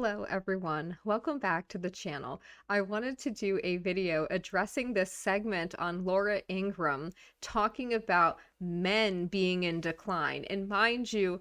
Hello everyone, welcome back to the channel. I wanted to do a video addressing this segment on Laura Ingraham talking about men being in decline. And mind you,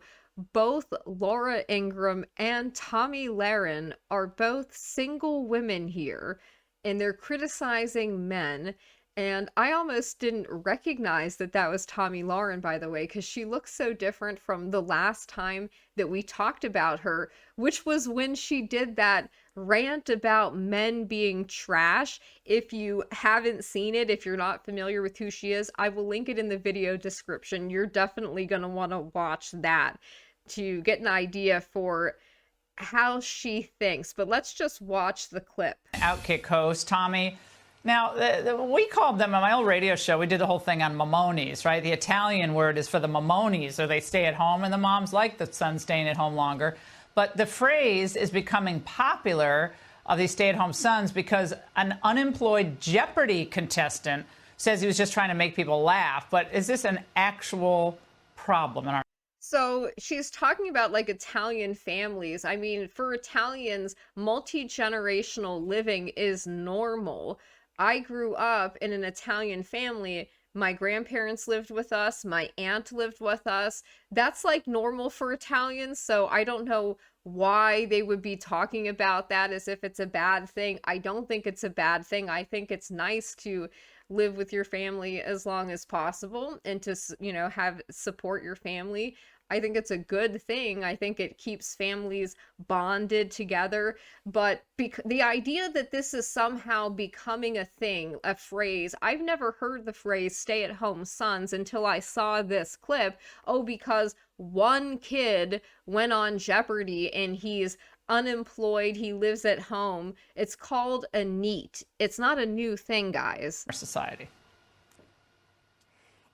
both Laura Ingraham and Tomi Lahren are both single women here, and they're criticizing men. And I almost didn't recognize that that was Tomi Lahren, by the way, because she looks so different from the last time that we talked about her, which was when she did that rant about men being trash. If you haven't seen it, if you're not familiar with who she is, I will link it in the video description. You're definitely going to want to watch that to get an idea for how she thinks. But let's just watch the clip. Outkick host, Tommy. Now, we called them on my old radio show. We did the whole thing on mamonis, right? The Italian word is for the mamonis, or they stay at home, and the moms like the son staying at home longer. But the phrase is becoming popular of these stay-at-home sons because an unemployed Jeopardy contestant says he was just trying to make people laugh. But is this an actual problem in our... So she's talking about like Italian families. I mean, for Italians, multi-generational living is normal. I grew up in an Italian family. My grandparents lived with us. My aunt lived with us. That's like normal for Italians. So I don't know why they would be talking about that as if it's a bad thing. I don't think it's a bad thing. I think it's nice to live with your family as long as possible and to, have support your family. I think it's a good thing. I think it keeps families bonded together. But the idea that this is somehow becoming a thing, a phrase, I've never heard the phrase stay-at-home sons until I saw this clip. Oh, because one kid went on Jeopardy and he's unemployed, he lives at home. It's called a NEET. It's not a new thing, guys. our society?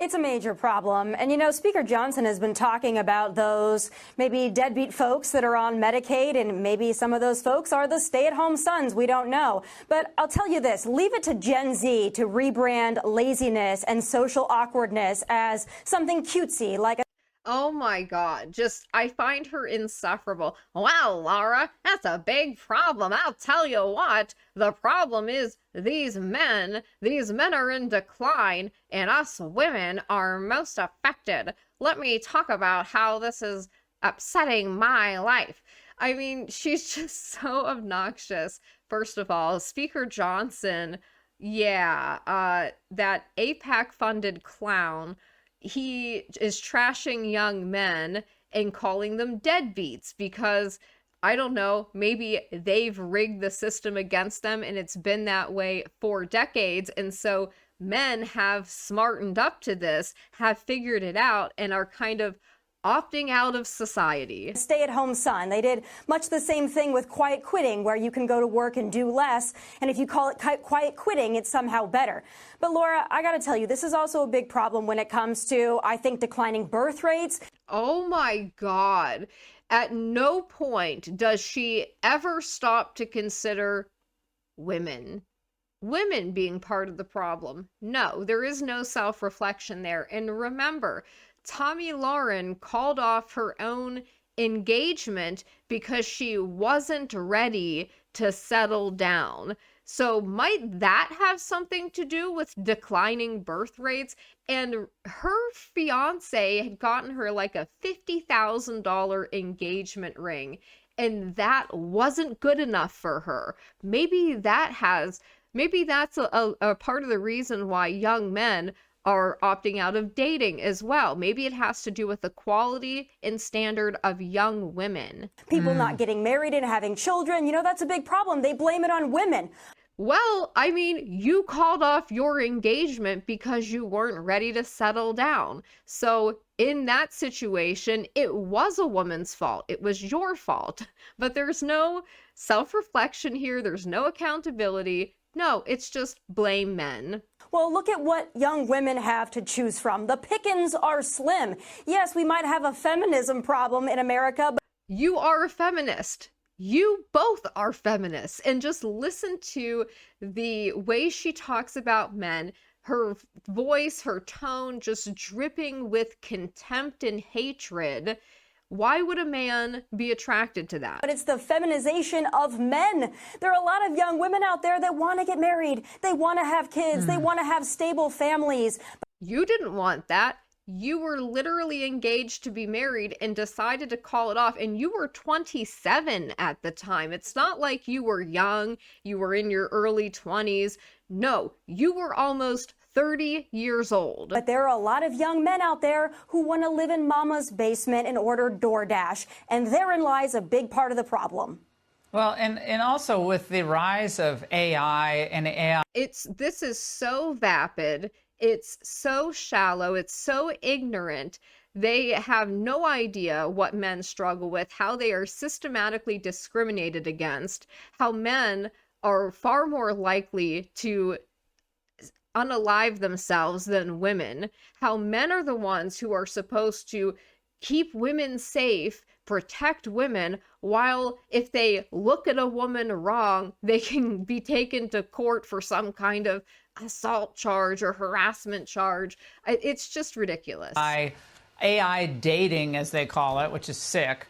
It's a major problem. And Speaker Johnson has been talking about those maybe deadbeat folks that are on Medicaid, and maybe some of those folks are the stay-at-home sons. We don't know. But I'll tell you this, leave it to Gen Z to rebrand laziness and social awkwardness as something cutesy, like a... Oh my God, I find her insufferable. Well, Laura, that's a big problem. I'll tell you what, the problem is these men are in decline, and us women are most affected. Let me talk about how this is upsetting my life. I mean, she's just so obnoxious. First of all, Speaker Johnson, that APAC-funded clown, he is trashing young men and calling them deadbeats because, I don't know, maybe they've rigged the system against them and it's been that way for decades. And so men have smartened up to this, have figured it out, and are kind of opting out of society. Stay-at-home son. They did much the same thing with quiet quitting, where you can go to work and do less, and if you call it quiet quitting, it's somehow better. But Laura, I gotta tell you, this is also a big problem when it comes to, I think, declining birth rates. Oh my God. At no point does she ever stop to consider women being part of the problem. No, there is no self-reflection there. And remember, Tomi Lahren called off her own engagement because she wasn't ready to settle down. So might that have something to do with declining birth rates? And her fiance had gotten her like a $50,000 engagement ring, and that wasn't good enough for her. Maybe that's a part of the reason why young men are opting out of dating as well. Maybe it has to do with the quality and standard of young women. People not getting married and having children, that's a big problem. They blame it on women. Well, I mean, you called off your engagement because you weren't ready to settle down. So in that situation, it was a woman's fault. It was your fault. But there's no self-reflection here. There's no accountability. No, it's just blame men. Well, look at what young women have to choose from. The pickings are slim. Yes, we might have a feminism problem in America, but... You are a feminist. You both are feminists. And just listen to the way she talks about men. Her voice, her tone, just dripping with contempt and hatred. Why would a man be attracted to that? But it's the feminization of men. There are a lot of young women out there that want to get married. They want to have kids. They want to have stable families. You didn't want that. You were literally engaged to be married and decided to call it off. And you were 27 at the time. It's not like you were young, you were in your early 20s. No, you were almost 30 years old. But there are a lot of young men out there who want to live in mama's basement and order DoorDash. And therein lies a big part of the problem. Well, and also with the rise of AI and AI. This is so vapid. It's so shallow. It's so ignorant. They have no idea what men struggle with, how they are systematically discriminated against, how men are far more likely to unalive themselves than women, how men are the ones who are supposed to keep women safe, protect women, while if they look at a woman wrong, they can be taken to court for some kind of assault charge or harassment charge. It's just ridiculous. AI dating, as they call it, which is sick.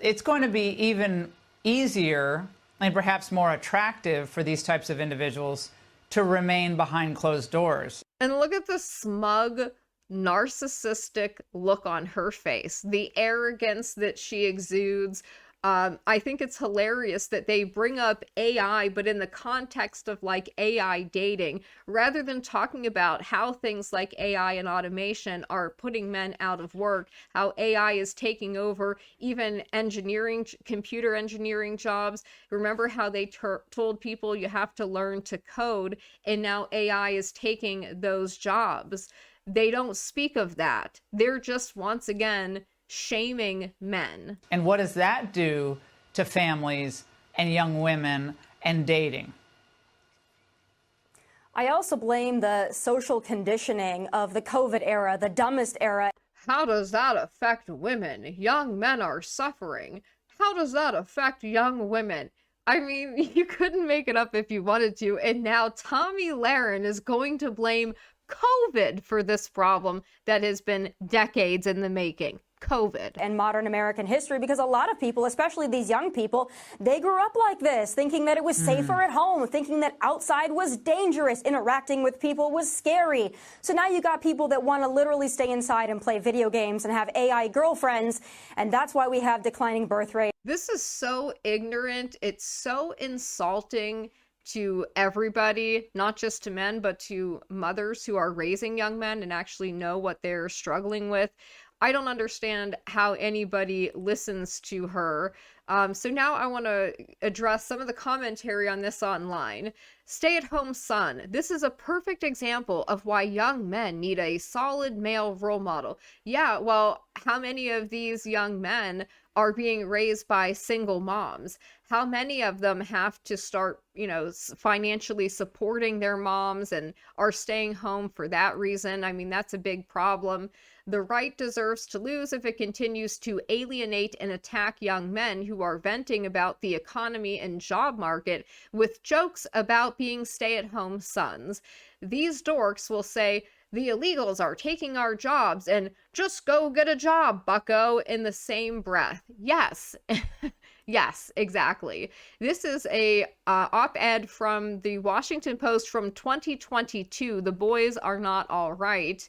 It's going to be even easier and perhaps more attractive for these types of individuals to remain behind closed doors. And look at the smug, narcissistic look on her face, the arrogance that she exudes. I think it's hilarious that they bring up AI, but in the context of like AI dating, rather than talking about how things like AI and automation are putting men out of work, how AI is taking over even engineering, computer engineering jobs. Remember how they told people you have to learn to code, and now AI is taking those jobs. They don't speak of that. They're just, once again, shaming men. And what does that do to families and young women and dating? I also blame the social conditioning of the COVID era, the dumbest era. How does that affect women? Young men are suffering. How does that affect young women? I mean, you couldn't make it up if you wanted to, and now Tomi Lahren is going to blame COVID for this problem that has been decades in the making. COVID. And modern American history, because a lot of people, especially these young people, they grew up like this, thinking that it was safer at home, thinking that outside was dangerous, interacting with people was scary. So now you got people that want to literally stay inside and play video games and have AI girlfriends, and that's why we have declining birth rate. This is so ignorant. It's so insulting to everybody, not just to men, but to mothers who are raising young men and actually know what they're struggling with. I don't understand how anybody listens to her. So now I want to address some of the commentary on this online. Stay-at-home son. This is a perfect example of why young men need a solid male role model. Yeah, well, how many of these young men are being raised by single moms? How many of them have to start, financially supporting their moms and are staying home for that reason? I mean, that's a big problem. The right deserves to lose if it continues to alienate and attack young men who are venting about the economy and job market with jokes about being stay-at-home sons. These dorks will say, the illegals are taking our jobs and just go get a job, bucko, in the same breath. Yes. Yes, exactly. This is a op-ed from the Washington Post from 2022. The boys are not all right.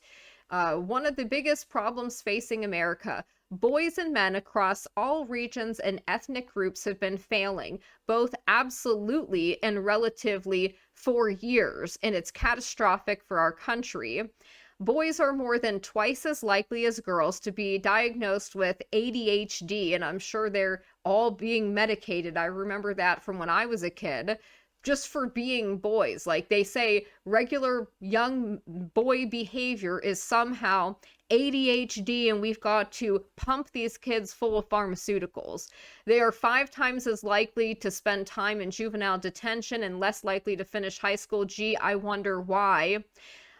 One of the biggest problems facing America. Boys and men across all regions and ethnic groups have been failing, both absolutely and relatively, for years, and it's catastrophic for our country. Boys are more than twice as likely as girls to be diagnosed with ADHD, and I'm sure they're all being medicated. I remember that from when I was a kid. Just for being boys. Like they say regular young boy behavior is somehow ADHD, and we've got to pump these kids full of pharmaceuticals. They are 5 times as likely to spend time in juvenile detention and less likely to finish high school. Gee, I wonder why.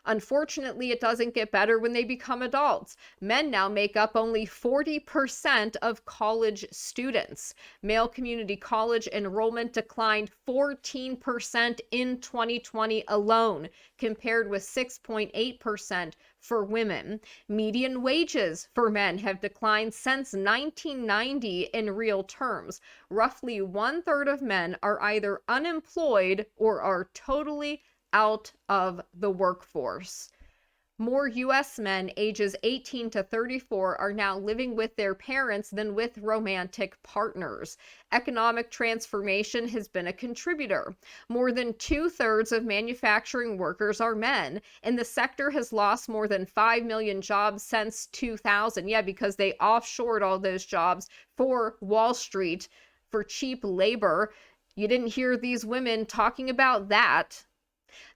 Unfortunately, it doesn't get better when they become adults. Men now make up only 40% of college students. Male community college enrollment declined 14% in 2020 alone, compared with 6.8% for women. Median wages for men have declined since 1990 in real terms. Roughly 1/3 of men are either unemployed or are totally out of the workforce. More U.S. men ages 18 to 34 are now living with their parents than with romantic partners. Economic transformation has been a contributor. More than 2/3 of manufacturing workers are men, and the sector has lost more than 5 million jobs since 2000. Yeah, because they offshored all those jobs for Wall Street for cheap labor. You didn't hear these women talking about that.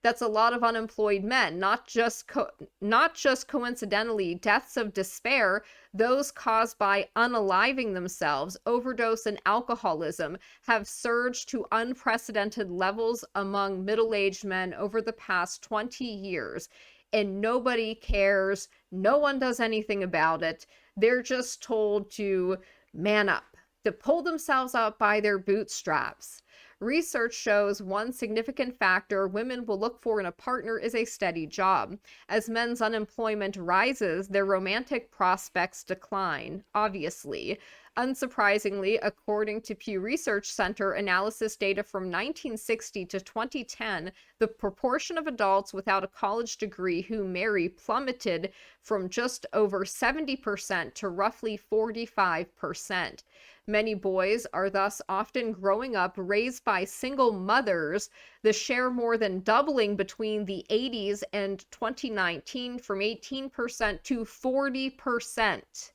That's a lot of unemployed men, not just coincidentally deaths of despair, those caused by unaliving themselves, overdose, and alcoholism have surged to unprecedented levels among middle-aged men over the past 20 years. And nobody cares. No one does anything about it. They're just told to man up, to pull themselves up by their bootstraps. Research shows one significant factor women will look for in a partner is a steady job. As men's unemployment rises, their romantic prospects decline, obviously. Unsurprisingly, according to Pew Research Center analysis data from 1960 to 2010, the proportion of adults without a college degree who marry plummeted from just over 70% to roughly 45%. Many boys are thus often growing up raised by single mothers, the share more than doubling between the 80s and 2019 from 18% to 40%.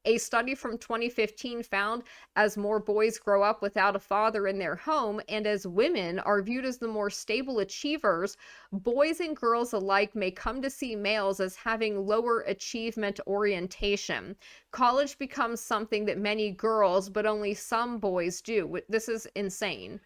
A study from 2015 found as more boys grow up without a father in their home and as women are viewed as the more stable achievers, boys and girls alike may come to see males as having lower achievement orientation. College becomes something that many girls, but only some boys do. This is insane.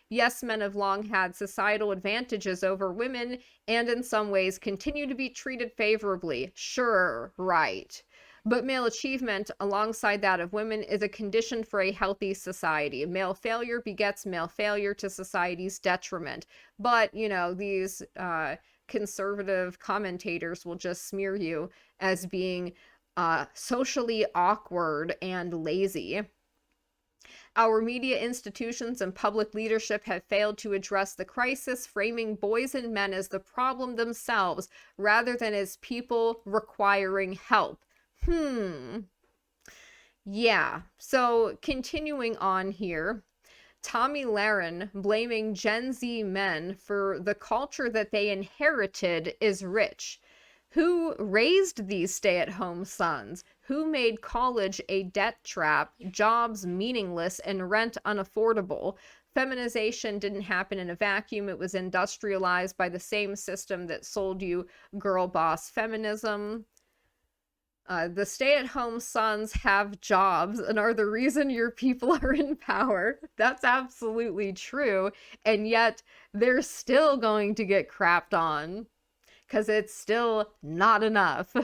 Yes, men have long had societal advantages over women and in some ways continue to be treated favorably. Sure, right. But male achievement, alongside that of women, is a condition for a healthy society. Male failure begets male failure to society's detriment. But, these conservative commentators will just smear you as being socially awkward and lazy. Our media institutions and public leadership have failed to address the crisis, framing boys and men as the problem themselves rather than as people requiring help. Yeah, so continuing on here, Tomi Lahren blaming Gen Z men for the culture that they inherited is rich. Who raised these stay-at-home sons? Who made college a debt trap, jobs meaningless, and rent unaffordable? Feminization didn't happen in a vacuum. It was industrialized by the same system that sold you girl boss feminism. The stay-at-home sons have jobs and are the reason your people are in power. That's absolutely true. And yet they're still going to get crapped on because it's still not enough.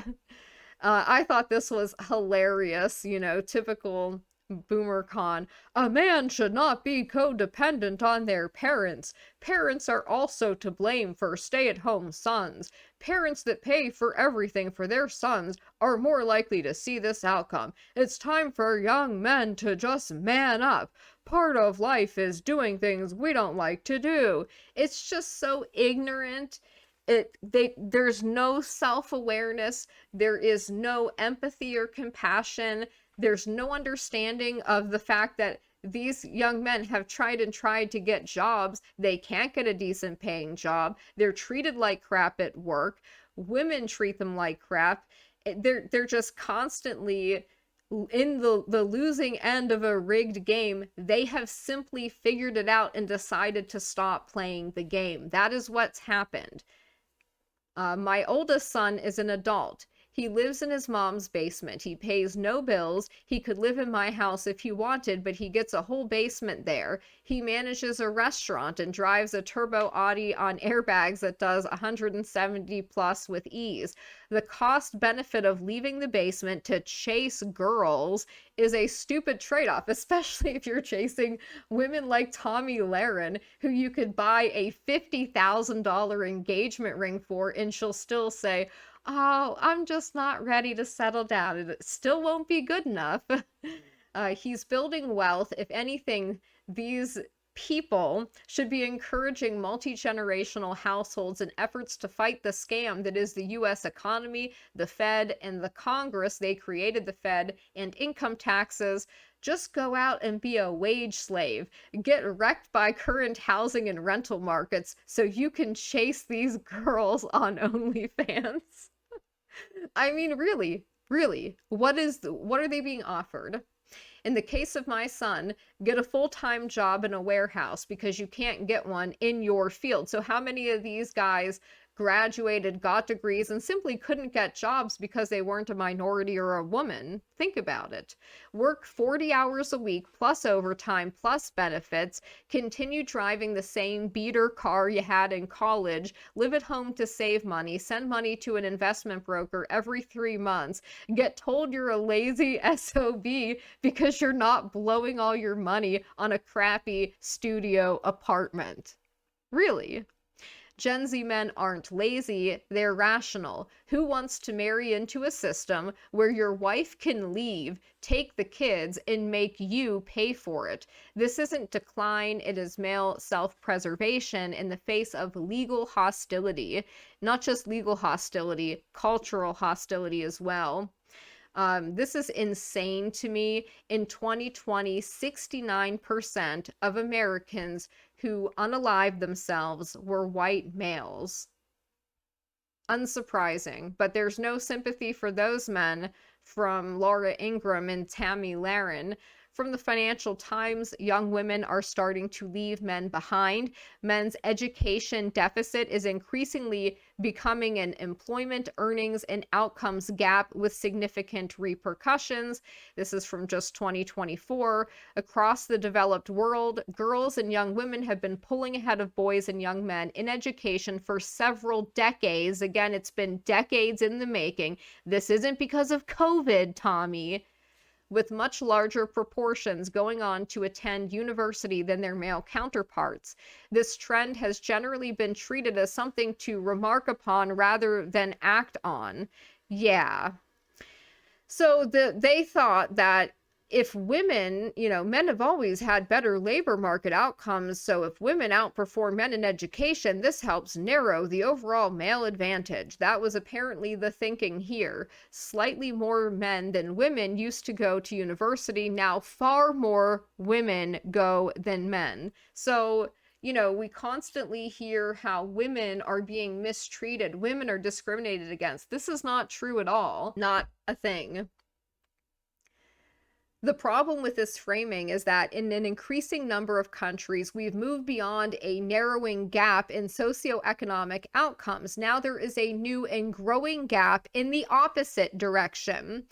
I thought this was hilarious, typical boomer con. A man should not be codependent on their parents. Parents are also to blame for stay-at-home sons. Parents that pay for everything for their sons are more likely to see this outcome. It's time for young men to just man up. Part of life is doing things we don't like to do. It's just so ignorant. There's no self-awareness. There is no empathy or compassion. There's no understanding of the fact that these young men have tried to get jobs. They can't get a decent paying job. They're treated like crap at work. Women treat them like crap. They're just constantly in the losing end of a rigged game. They have simply figured it out and decided to stop playing the game. That is what's happened. My oldest son is an adult. He lives in his mom's basement. He pays no bills. He could live in my house if he wanted, but he gets a whole basement there. He manages a restaurant and drives a turbo Audi on airbags that does 170 plus with ease. The cost benefit of leaving the basement to chase girls is a stupid trade-off, especially if you're chasing women like Tomi Lahren, who you could buy a $50,000 engagement ring for, and she'll still say, "Oh, I'm just not ready to settle down." And it still won't be good enough. He's building wealth. If anything, these people should be encouraging multi-generational households in efforts to fight the scam that is the US economy, the Fed, and the Congress. They created the Fed, and income taxes. Just go out and be a wage slave. Get wrecked by current housing and rental markets so you can chase these girls on OnlyFans. I mean, really, what are they being offered? In the case of my son, get a full-time job in a warehouse because you can't get one in your field. So how many of these guys graduated, got degrees, and simply couldn't get jobs because they weren't a minority or a woman? Think about it. Work 40 hours a week plus overtime plus benefits, continue driving the same beater car you had in college, live at home to save money, send money to an investment broker every 3 months, get told you're a lazy SOB because you're not blowing all your money on a crappy studio apartment. Really? Gen Z men aren't lazy, they're rational. Who wants to marry into a system where your wife can leave, take the kids, and make you pay for it? This isn't decline, it is male self-preservation in the face of legal hostility. Not just legal hostility, cultural hostility as well. This is insane to me. In 2020, 69% of Americans who unalived themselves were white males. Unsurprising, but there's no sympathy for those men from Laura Ingraham and Tomi Lahren. From the Financial Times, young women are starting to leave men behind. Men's education deficit is increasingly becoming an employment, earnings, and outcomes gap with significant repercussions. This is from just 2024. Across the developed world, girls and young women have been pulling ahead of boys and young men in education for several decades. Again, it's been decades in the making. This isn't because of COVID, Tommy. With much larger proportions going on to attend university than their male counterparts. This trend has generally been treated as something to remark upon rather than act on. Yeah. So they thought that if women, men have always had better labor market outcomes, so if women outperform men in education, this helps narrow the overall male advantage. That was apparently the thinking here. Slightly more men than women used to go to university. Now far more women go than men. So, we constantly hear how women are being mistreated. Women are discriminated against. This is not true at all. Not a thing. The problem with this framing is that in an increasing number of countries, we've moved beyond a narrowing gap in socioeconomic outcomes. Now there is a new and growing gap in the opposite direction.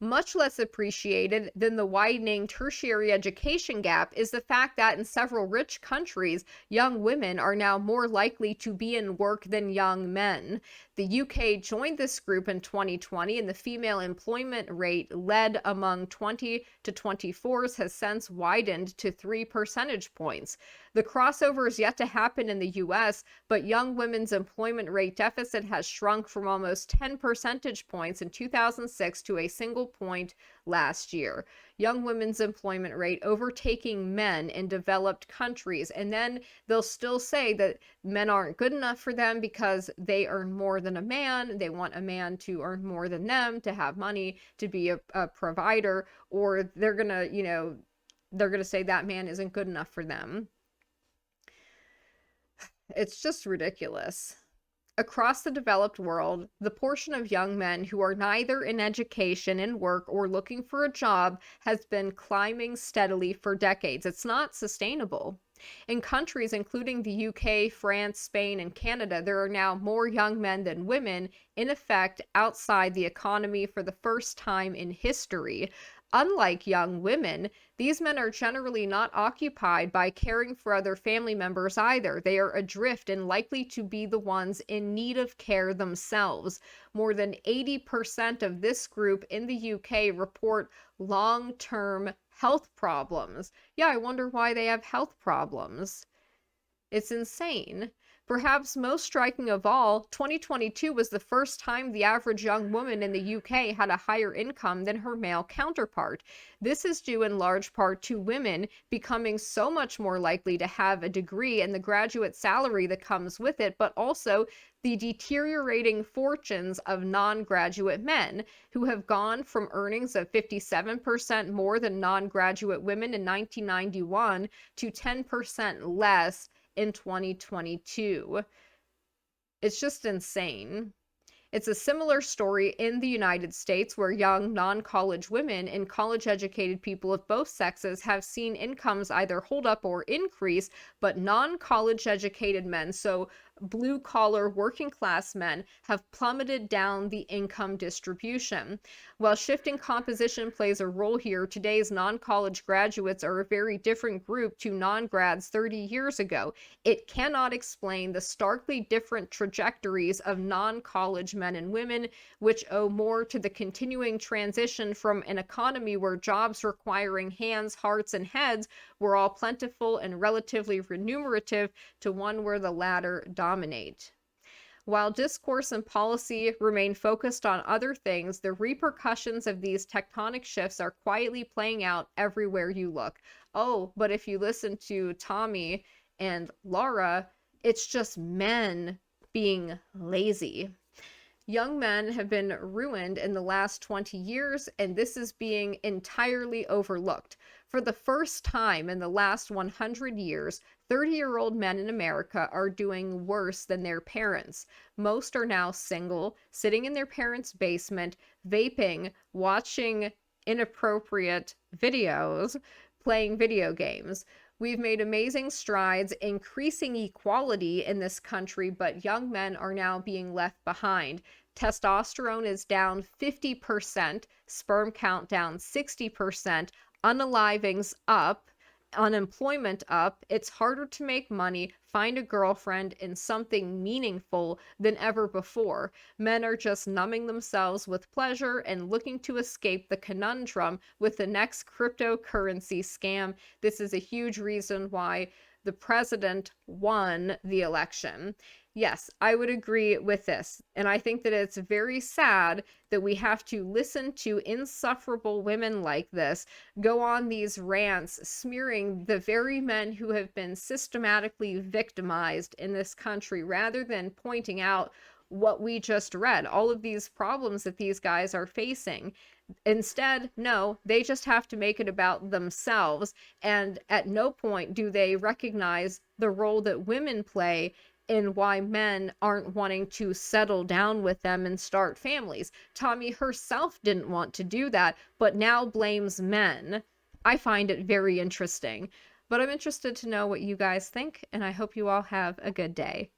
Much less appreciated than the widening tertiary education gap is the fact that in several rich countries, young women are now more likely to be in work than young men. The UK joined this group in 2020, and the female employment rate led among 20 to 24s has since widened to 3 percentage points. The crossover is yet to happen in the US, but young women's employment rate deficit has shrunk from almost 10 percentage points in 2006 to a single point last year. Young women's employment rate overtaking men in developed countries. And then they'll still say that men aren't good enough for them because they earn more than a man. They want a man to earn more than them, to have money, to be a provider, or they're gonna say that man isn't good enough for them. It's just ridiculous. Across the developed world, the portion of young men who are neither in education, in work, or looking for a job has been climbing steadily for decades. It's not sustainable. In countries including the UK, France, Spain, and Canada, there are now more young men than women in effect outside the economy for the first time in history. Unlike young women, these men are generally not occupied by caring for other family members either. They are adrift and likely to be the ones in need of care themselves. More than 80% of this group in the UK report long-term health problems. Yeah, I wonder why they have health problems. It's insane. Perhaps most striking of all, 2022 was the first time the average young woman in the UK had a higher income than her male counterpart. This is due in large part to women becoming so much more likely to have a degree and the graduate salary that comes with it, but also the deteriorating fortunes of non-graduate men who have gone from earnings of 57% more than non-graduate women in 1991 to 10% less in 2022. It's just insane. It's a similar story in the United States where young non-college women and college-educated people of both sexes have seen incomes either hold up or increase, but non-college educated men, so blue-collar working-class men, have plummeted down the income distribution. While shifting composition plays a role here, today's non-college graduates are a very different group to non-grads 30 years ago. It cannot explain the starkly different trajectories of non-college men and women, which owe more to the continuing transition from an economy where jobs requiring hands, hearts, and heads were all plentiful and relatively remunerative to one where the latter dominate. While discourse and policy remain focused on other things, the repercussions of these tectonic shifts are quietly playing out everywhere you look. Oh, but if you listen to Tomi and Laura, it's just men being lazy. Young men have been ruined in the last 20 years, and this is being entirely overlooked. For the first time in the last 100 years, 30-year-old men in America are doing worse than their parents. Most are now single, sitting in their parents' basement, vaping, watching inappropriate videos, playing video games. We've made amazing strides increasing equality in this country, but young men are now being left behind. Testosterone is down 50%, sperm count down 60%, unalivings up, unemployment up. It's harder to make money, find a girlfriend, and something meaningful than ever before. Men are just numbing themselves with pleasure and looking to escape the conundrum with the next cryptocurrency scam. This is a huge reason why the president won the election. Yes, I would agree with this. And I think that it's very sad that we have to listen to insufferable women like this go on these rants smearing the very men who have been systematically victimized in this country rather than pointing out what we just read, all of these problems that these guys are facing. Instead, no, they just have to make it about themselves. And at no point do they recognize the role that women play in why men aren't wanting to settle down with them and start families. Tomi herself didn't want to do that, but now blames men. I find it very interesting. But I'm interested to know what you guys think, and I hope you all have a good day.